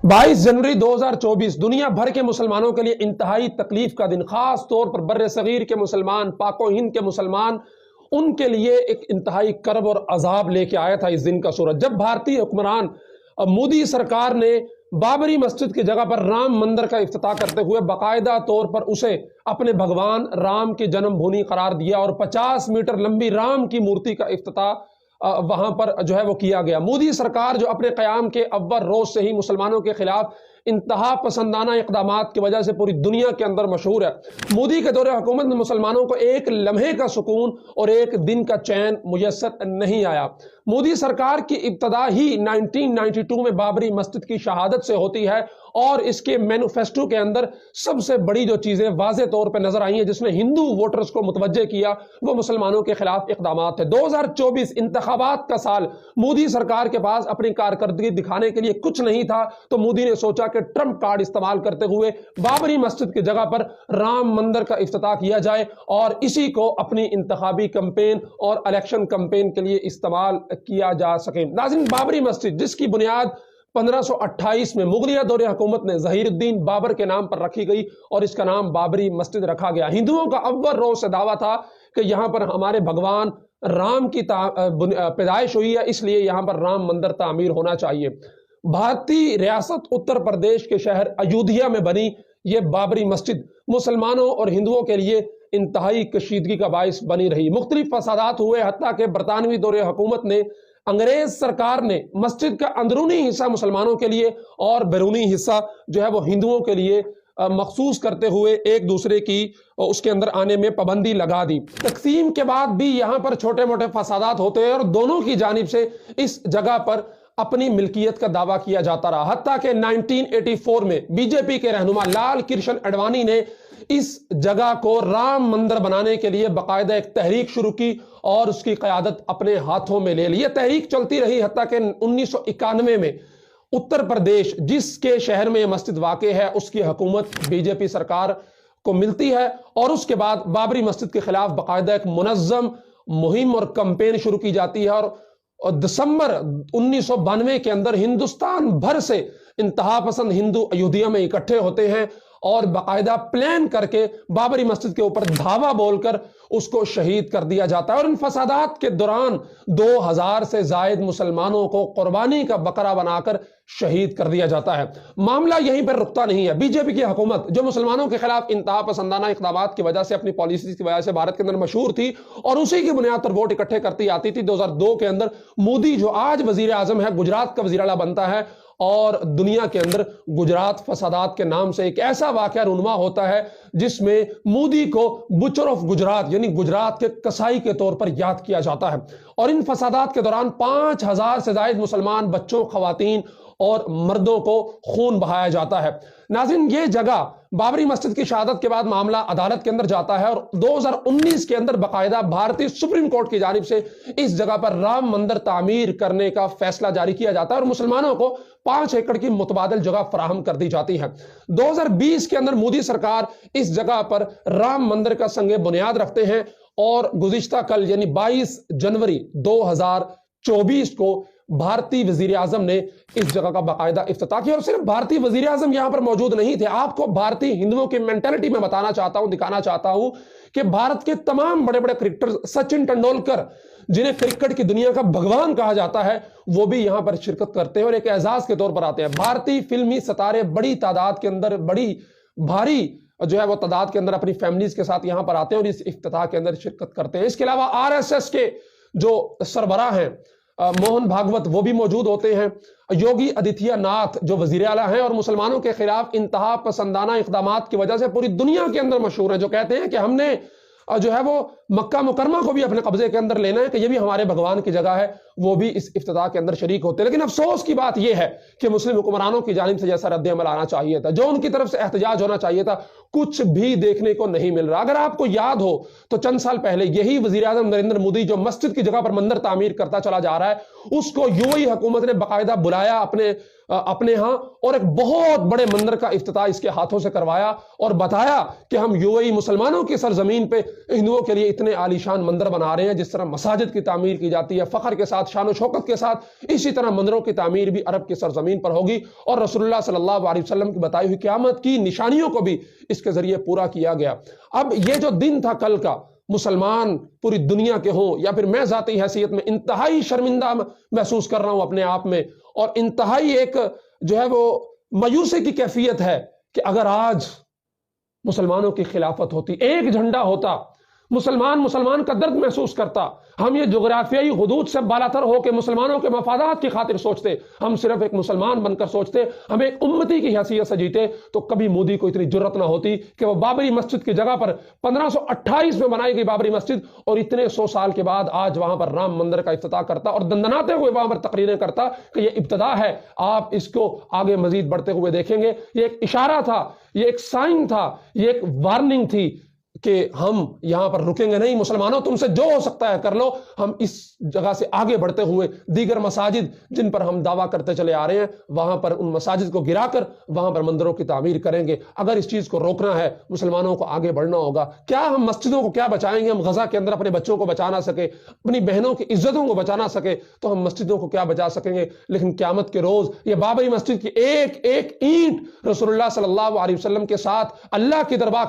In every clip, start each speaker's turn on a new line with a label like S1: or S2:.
S1: 22 जनवरी 2024 दुनिया भर के मुसलमानों के लिए इंतहाई तकलीफ का दिन, खास तौर पर बर्रे सगीर के मुसलमान, पाको हिंद के मुसलमान, उनके लिए एक इंतहाई कर्ब और अजाब लेके आया था इस दिन का सूरज, जब भारतीय हुक्मरान मोदी सरकार ने बाबरी मस्जिद की जगह पर राम मंदिर का इफ्तिताह करते हुए बाकायदा तौर पर उसे अपने भगवान राम की जन्मभूमि करार दिया और 50 मीटर लंबी राम की मूर्ति का इफ्तिताह वहां पर जो है वो किया गया। मोदी सरकार जो अपने क़याम के अव्वल रोज से ही मुसलमानों के खिलाफ इंतहा पसंदाना इक़दामात की वजह से पूरी दुनिया के अंदर मशहूर है। मोदी के दौरे हुकूमत में मुसलमानों को एक लम्हे का सुकून और एक दिन का चैन मुयस्सर नहीं आया। मोदी सरकार की इब्तदा ही 1992 में बाबरी मस्जिद की शहादत से होती है और इसके मैनिफेस्टो के अंदर सबसे बड़ी जो चीजें वाज़े तौर पर नजर आई हैं जिसने हिंदू वोटर्स को मुतवज्जे किया वो मुसलमानों के खिलाफ इक़दामात थे। 2024 इंतखाबात का साल, मोदी सरकार के पास अपनी कारकर्दगी दिखाने के लिए कुछ नहीं था तो मोदी ने सोचा कि ट्रंप कार्ड इस्तेमाल करते हुए बाबरी मस्जिद की जगह पर राम मंदिर का इफ्तिताह किया जाए और इसी को अपनी इंतखाबी कैंपेन और इलेक्शन कैंपेन के लिए इस्तेमाल किया जा सके। नाज़रीन, बाबरी मस्जिद जिसकी बुनियाद 1528 में मुगलिया दौरे हुकूमत ने ज़हीरुद्दीन बाबर के नाम पर रखी गई और इसका नाम बाबरी मस्जिद रखा गया। हिंदुओं का अव्वल रोज से दावा था कि यहां पर हमारे भगवान राम की पैदाइश हुई है, इसलिए यहां पर राम मंदिर तामीर होना चाहिए। भारतीय रियासत उत्तर प्रदेश के शहर अयोध्या में बनी ये बाबरी मस्जिद मुसलमानों और हिंदुओं के लिए इंतहाई कशीदगी का बाइस बनी रही। मुख्तलिफ फसादात हुए, हत्ता के बरतानवी दौरे हुकूमत ने, अंग्रेज सरकार ने मस्जिद का अंदरूनी हिस्सा मुसलमानों के लिए और बैरूनी हिस्सा जो है वो हिंदुओं के लिए मखसूस करते हुए एक दूसरे की उसके अंदर आने में पाबंदी लगा दी। तकसीम के बाद भी यहाँ पर छोटे मोटे फसादात होते हैं और दोनों की जानिब से इस जगह पर अपनी मिल्कियत का दावा किया जाता रहा। हत्ता के 1984 में बीजेपी के रहनुमा लाल कृष्ण आडवाणी ने इस जगह को राम मंदिर बनाने के लिए बाकायदा एक तहरीक शुरू की और उसकी क़यादत अपने हाथों में ले ली। यह तहरीक चलती रही हत्ता के 1991 में उत्तर प्रदेश जिसके शहर में यह मस्जिद वाक़े है उसकी हुकूमत बीजेपी सरकार को मिलती है और उसके बाद बाबरी मस्जिद के खिलाफ बाकायदा एक मुनज़्ज़म मुहिम और कैंपेन शुरू की जाती है और दिसंबर 1992 के अंदर हिंदुस्तान भर से इंतहा पसंद हिंदू अयोध्या में इकट्ठे होते हैं और बाकायदा प्लान करके बाबरी मस्जिद के ऊपर धावा बोलकर उसको शहीद कर दिया जाता है। और इन फसादात के दौरान 2000 से जायद मुसलमानों को कुर्बानी का बकरा बनाकर शहीद कर दिया जाता है। मामला यहीं पर रुकता नहीं है। बीजेपी की हुकूमत जो मुसलमानों के खिलाफ इंतहा पसंदाना इक़दामात की वजह से, अपनी पॉलिसी की वजह से भारत के अंदर मशहूर थी और उसी की बुनियाद पर वोट इकट्ठे करती आती थी। 2002 के अंदर मोदी जो आज वजीर आजम है, गुजरात का वजीर आला बनता है और दुनिया के अंदर गुजरात फसादात के नाम से एक ऐसा वाक़या रूनुमा होता है जिसमें मोदी को बुचर ऑफ गुजरात यानी गुजरात के कसाई के तौर पर याद किया जाता है। और इन फसादात के दौरान 5000 से ज्यादा मुसलमान बच्चों, खवातीन और मर्दों को खून बहाया जाता है। नाज़रीन, ये जगह बाबरी मस्जिद की शहादत के बाद मामला अदालत के अंदर जाता है और 2019 के अंदर बाकायदा भारतीय सुप्रीम कोर्ट की जानिब से इस जगह पर राम मंदिर तामीर करने का फैसला जारी किया जाता है और मुसलमानों को 5 एकड़ की मुतबादिल जगह फराहम कर दी जाती है। 2020 के अंदर मोदी सरकार इस जगह पर राम मंदिर का संगे बुनियाद रखते हैं और गुज़िश्ता कल यानी 22 जनवरी 2024 को भारतीय वजीर आजम ने इस जगह का बाकायदा इफ्तिताह किया। और सिर्फ भारतीय वजीर आजम यहां पर मौजूद नहीं थे। आपको भारतीय हिंदुओं की मेंटालिटी में बताना चाहता हूं, दिखाना चाहता हूं कि भारत के तमाम बड़े बड़े क्रिकेटर, सचिन तेंदुलकर जिन्हें क्रिकेट की दुनिया का भगवान कहा जाता है, वो भी यहां पर शिरकत करते हैं और एक एजाज के तौर पर आते हैं। भारतीय फिल्मी सितारे बड़ी तादाद के अंदर, बड़ी भारी जो है वो तादाद के अंदर अपनी फैमिलीज के साथ यहां पर आते हैं और इस इफ्तिताह के अंदर शिरकत करते हैं। इसके अलावा आरएसएस के जो सरबराह हैं मोहन भागवत, वो भी मौजूद होते हैं। योगी आदित्यनाथ जो वजीर आला हैं और मुसलमानों के खिलाफ इंतहा पसंदाना इक़दामात की वजह से पूरी दुनिया के अंदर मशहूर है, जो कहते हैं कि हमने जो है वो मक्का मुकरमा को भी अपने कब्जे के अंदर लेना है, कि ये भी हमारे भगवान की जगह है, वो भी इस इफ्तिताह के अंदर शरीक होते हैं। लेकिन अफसोस की बात यह है कि मुस्लिम हुक्मरानों की जानिब से जैसा रद्द अमल आना चाहिए था, जो उनकी तरफ से एहतजाज होना चाहिए था, کچھ بھی دیکھنے کو نہیں مل رہا۔ اگر آپ کو یاد ہو تو چند سال پہلے یہی وزیر اعظم نریندر مودی جو مسجد کی جگہ پر مندر تعمیر کرتا چلا جا رہا ہے، اس کو UAE حکومت نے باقاعدہ بلایا اپنے ہاں، اور ایک بہت بڑے مندر کا افتتاح اس کے ہاتھوں سے کروایا اور بتایا کہ ہم UAE مسلمانوں کی سرزمین پہ ہندوؤں کے لیے اتنے عالیشان مندر بنا رہے ہیں، جس طرح مساجد کی تعمیر کی جاتی ہے فخر کے ساتھ، شان و شوکت کے ساتھ، اسی طرح مندروں کی تعمیر بھی عرب کی سرزمین پر ہوگی، اور رسول اللہ صلی اللہ علیہ وسلم کی بتائی ہوئی قیامت کی نشانیوں کو بھی اس کے ذریعے پورا کیا گیا۔ اب یہ جو دن تھا کل کا، مسلمان پوری دنیا کے ہوں یا پھر میں ذاتی حیثیت میں انتہائی شرمندہ محسوس کر رہا ہوں اپنے آپ میں، اور انتہائی ایک جو ہے وہ مایوسی کی کیفیت ہے کہ اگر آج مسلمانوں کی خلافت ہوتی، ایک جھنڈا ہوتا، مسلمان کا درد محسوس کرتا، ہم یہ جغرافیائی حدود سے بالاتر ہو کے مسلمانوں کے مفادات کی خاطر سوچتے، ہم صرف ایک مسلمان بن کر سوچتے، ہم ایک امتی کی حیثیت سے جیتے، تو کبھی مودی کو اتنی جرت نہ ہوتی کہ وہ بابری مسجد کی جگہ پر 1528 میں بنائی گئی بابری مسجد، اور اتنے 100 سال کے بعد آج وہاں پر رام مندر کا افتتاح کرتا اور دندناتے ہوئے وہاں پر تقریریں کرتا کہ یہ ابتدا ہے، آپ اس کو آگے مزید بڑھتے ہوئے دیکھیں گے۔ یہ ایک اشارہ تھا، یہ ایک سائن تھا، یہ ایک وارننگ تھی کہ ہم یہاں پر رکیں گے نہیں، مسلمانوں تم سے جو ہو سکتا ہے کر لو، ہم اس جگہ سے آگے بڑھتے ہوئے دیگر مساجد جن پر ہم دعویٰ کرتے چلے آ رہے ہیں، وہاں پر ان مساجد کو گرا کر وہاں پر مندروں کی تعمیر کریں گے۔ اگر اس چیز کو روکنا ہے، مسلمانوں کو آگے بڑھنا ہوگا۔ کیا ہم مسجدوں کو کیا بچائیں گے؟ ہم غزہ کے اندر اپنے بچوں کو بچا نہ سکے، اپنی بہنوں کی عزتوں کو بچا نہ سکے، تو ہم مسجدوں کو کیا بچا سکیں گے؟ لیکن قیامت کے روز یہ بابری مسجد کی ایک ایک اینٹ رسول اللہ صلی اللہ علیہ وسلم کے ساتھ اللہ کی دربار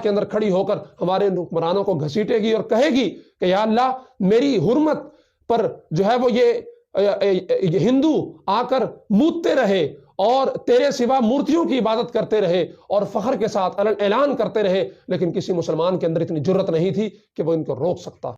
S1: کے اندر کھڑی ہو کر ہمارے حکمرانوں کو گھسیٹے گی اور کہے گی کہ یا اللہ، میری حرمت پر جو ہے وہ یہ ہندو آ کر مودتے رہے اور تیرے سوا مورتیوں کی عبادت کرتے رہے اور فخر کے ساتھ اعلان کرتے رہے، لیکن کسی مسلمان کے اندر اتنی جرت نہیں تھی کہ وہ ان کو روک سکتا۔